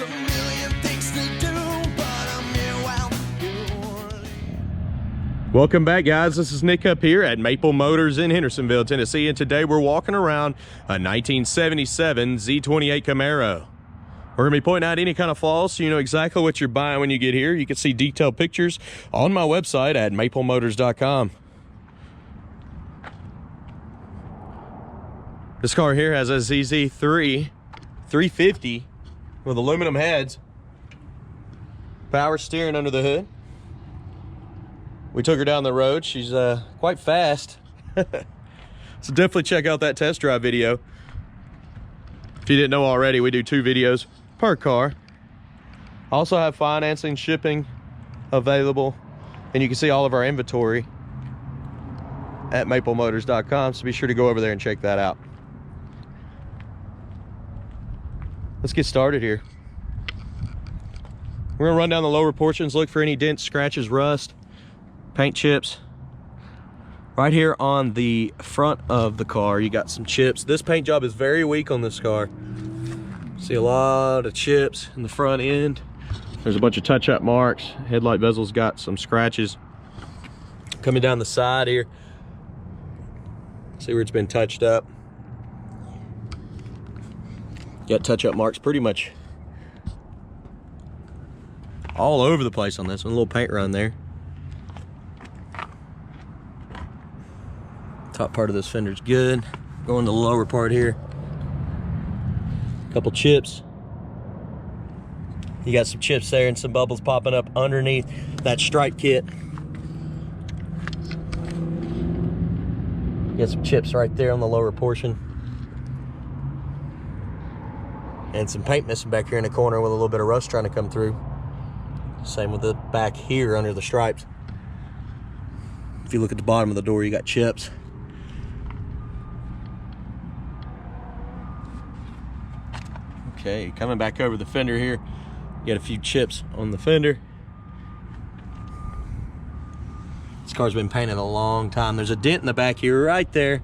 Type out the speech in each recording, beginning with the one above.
a million things to do, but I'm here while you're... Welcome back, guys. This is Nick up here at Maple Motors in Hendersonville, Tennessee, and today we're walking around a 1977 Z28 Camaro. We're going to be pointing out any kind of flaws so you know exactly what you're buying when you get here. You can see detailed pictures on my website at maplemotors.com. This car here has a ZZ3 350 with aluminum heads, power steering under the hood. We took her down the road. She's quite fast. So definitely check out that test drive video. If you didn't know already, we do 2 videos per car. Also have financing, shipping available, and you can see all of our inventory at maplemotors.com, so be sure to go over there and check that out. Let's get started here. We're gonna run down the lower portions, look for any dents, scratches, rust, paint chips. Right here on the front of the car, you got some chips. This paint job is very weak on this car. See a lot of chips in the front end. There's a bunch of touch-up marks. Headlight bezel's got some scratches. Coming down the side here, see where it's been touched up. Got touch-up marks pretty much all over the place on this one. A little paint run there. Top part of this fender's good. Going to the lower part here. Couple chips. You got some chips there and some bubbles popping up underneath that stripe kit. You got some chips right there on the lower portion. And some paint missing back here in the corner with a little bit of rust trying to come through. Same with the back here under the stripes. If you look at the bottom of the door, you got chips. Okay, coming back over the fender here, you got a few chips on the fender. This car's been painted a long time. There's a dent in the back here right there.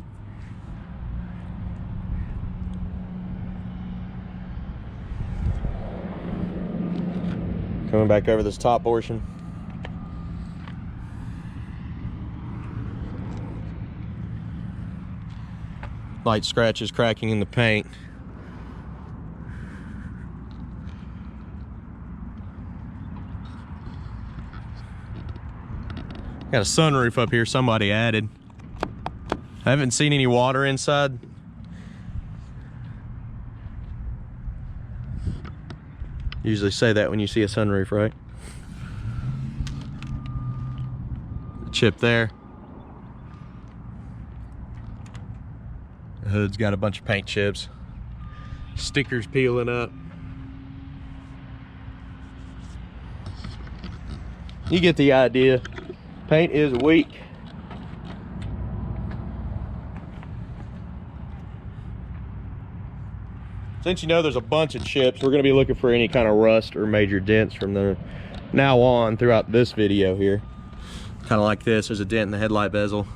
Coming back over this top portion. Light scratches, cracking in the paint. Got a sunroof up here somebody added. I haven't seen any water inside. Usually say that when you see a sunroof, right? The chip there. The hood's got a bunch of paint chips. Stickers peeling up. You get the idea. Paint is weak. Since you know there's a bunch of chips, we're going to be looking for any kind of rust or major dents from the now on throughout this video here. Kind of like this, there's a dent in the headlight bezel.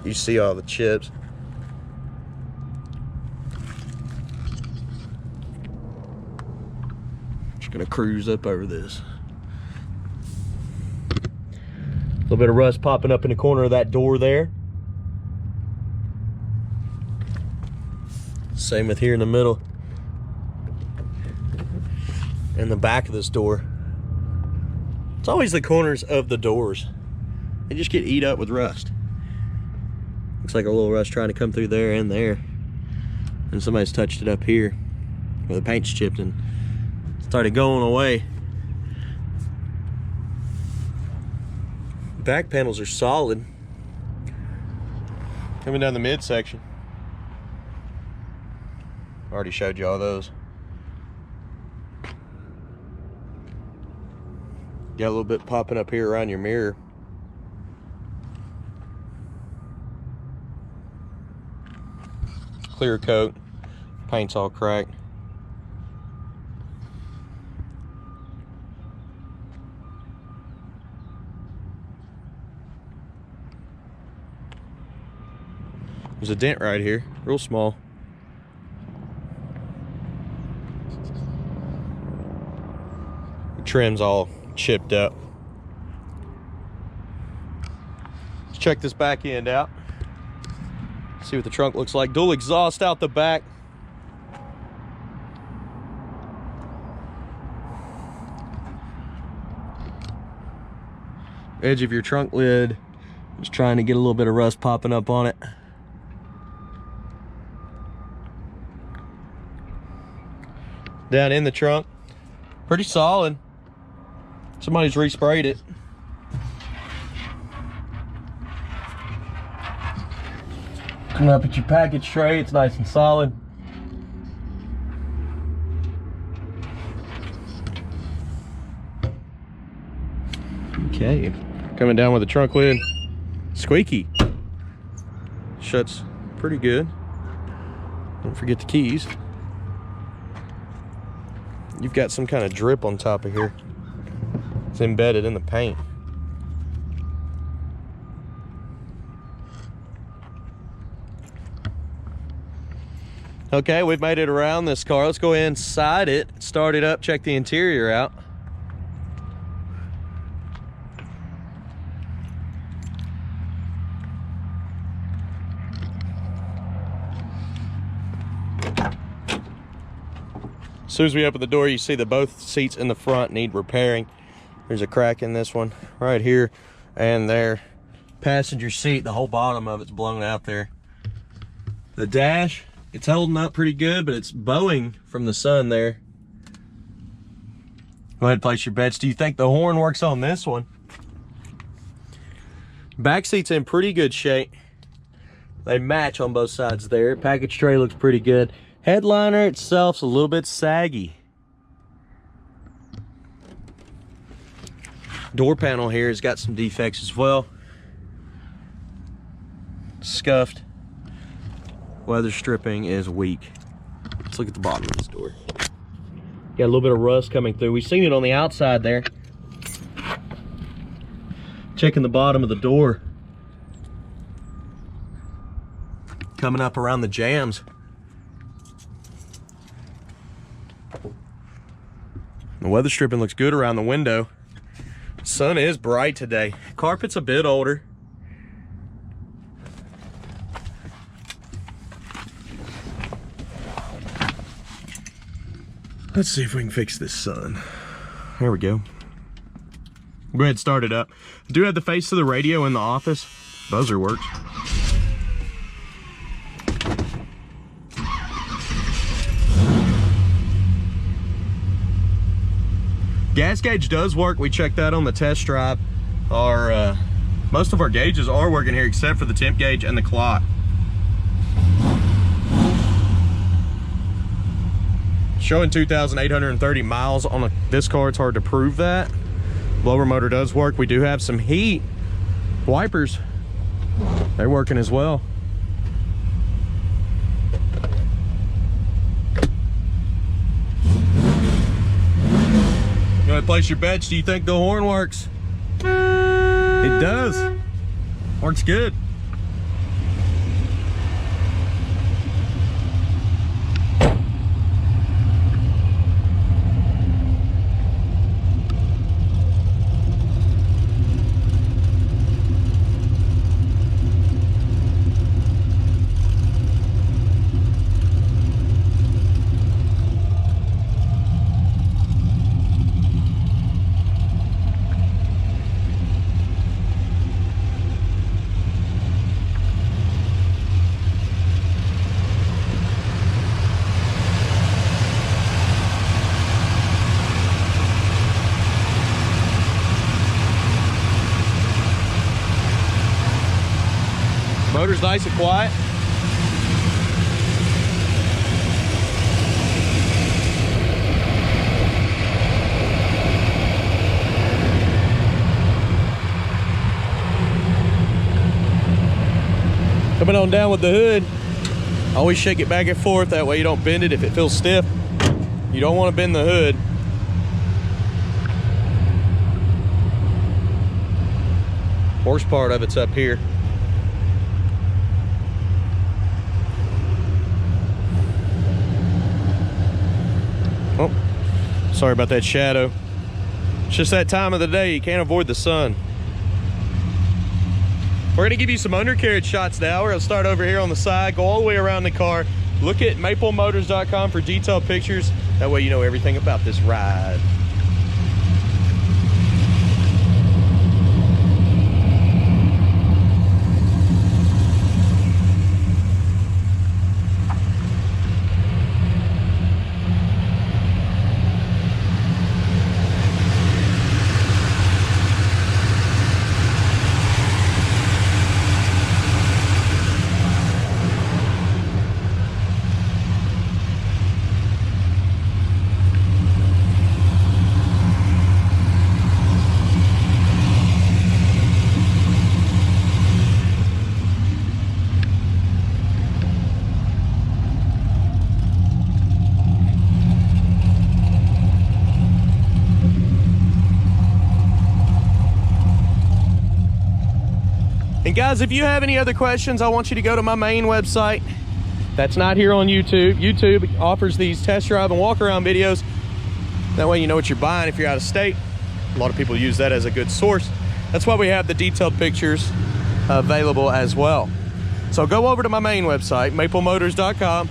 You see all the chips. Just going to cruise up over this. A little bit of rust popping up in the corner of that door there. Same with here in the middle. And the back of this door. It's always the corners of the doors. They just get eat up with rust. Looks like a little rust trying to come through there and there. And somebody's touched it up here where the paint's chipped and started going away. Back panels are solid. Coming down the midsection. Already showed you all those. Got a little bit popping up here around your mirror. Clear coat. Paint's all cracked. There's a dent right here, real small. Trim's all chipped up. Let's check this back end out. See what the trunk looks like. Dual exhaust out the back. Edge of your trunk lid. Just trying to get a little bit of rust popping up on it. Down in the trunk, pretty solid. Somebody's resprayed it. Coming up at your package tray, it's nice and solid. Okay, coming down with the trunk lid, squeaky. Shuts pretty good. Don't forget the keys. You've got some kind of drip on top of here. It's embedded in the paint. Okay, we've made it around this car. Let's go inside it, start it up, check the interior out. As soon as we open the door, you see that both seats in the front need repairing. There's a crack in this one right here and there. Passenger seat, the whole bottom of it's blown out there. The dash, it's holding up pretty good, but it's bowing from the sun there. Go ahead and place your bets. Do you think the horn works on this one? Back seat's in pretty good shape. They match on both sides there. Package tray looks pretty good. Headliner itself's a little bit saggy. Door panel here has got some defects as well. Scuffed. Weather stripping is weak. Let's look at the bottom of this door. Got a little bit of rust coming through. We've seen it on the outside there. Checking the bottom of the door. Coming up around the jambs. The weather stripping looks good around the window. Sun is bright today. Carpet's a bit older. Let's see if we can fix this sun. There we go. Go ahead and start it up. I do have the face of the radio in the office. Buzzer works. Gas gauge does work. We checked that on the test drive. Most of our gauges are working here except for the temp gauge and the clock. Showing 2,830 miles on this car. It's hard to prove that. Blower motor does work. We do have some heat. Wipers, they're working as well. You want to place your bets? Do you think the horn works? It does. Works good. Motor's nice and quiet. Coming on down with the hood, always shake it back and forth, that way you don't bend it if it feels stiff. You don't want to bend the hood. Worst part of it's up here. Oh, sorry about that shadow. It's just that time of the day, you can't avoid the sun. We're gonna give you some undercarriage shots now. We're gonna start over here on the side, go all the way around the car. Look at maplemotors.com for detailed pictures. That way you know everything about this ride. And guys, if you have any other questions, I want you to go to my main website. That's not here on YouTube. YouTube offers these test drive and walk around videos. That way you know what you're buying if you're out of state. A lot of people use that as a good source. That's why we have the detailed pictures available as well. So go over to my main website, maplemotors.com.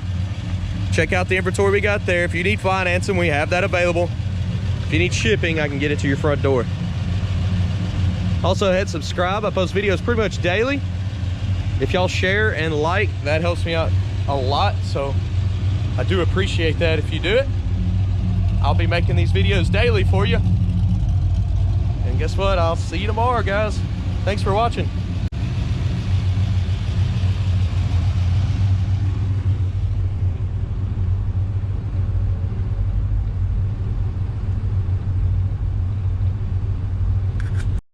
Check out the inventory we got there. If you need financing, we have that available. If you need shipping, I can get it to your front door. Also hit subscribe. I post videos pretty much daily. If y'all share and like, that helps me out a lot. So I do appreciate that if you do it. I'll be making these videos daily for you. And guess what? I'll see you tomorrow, guys. Thanks for watching.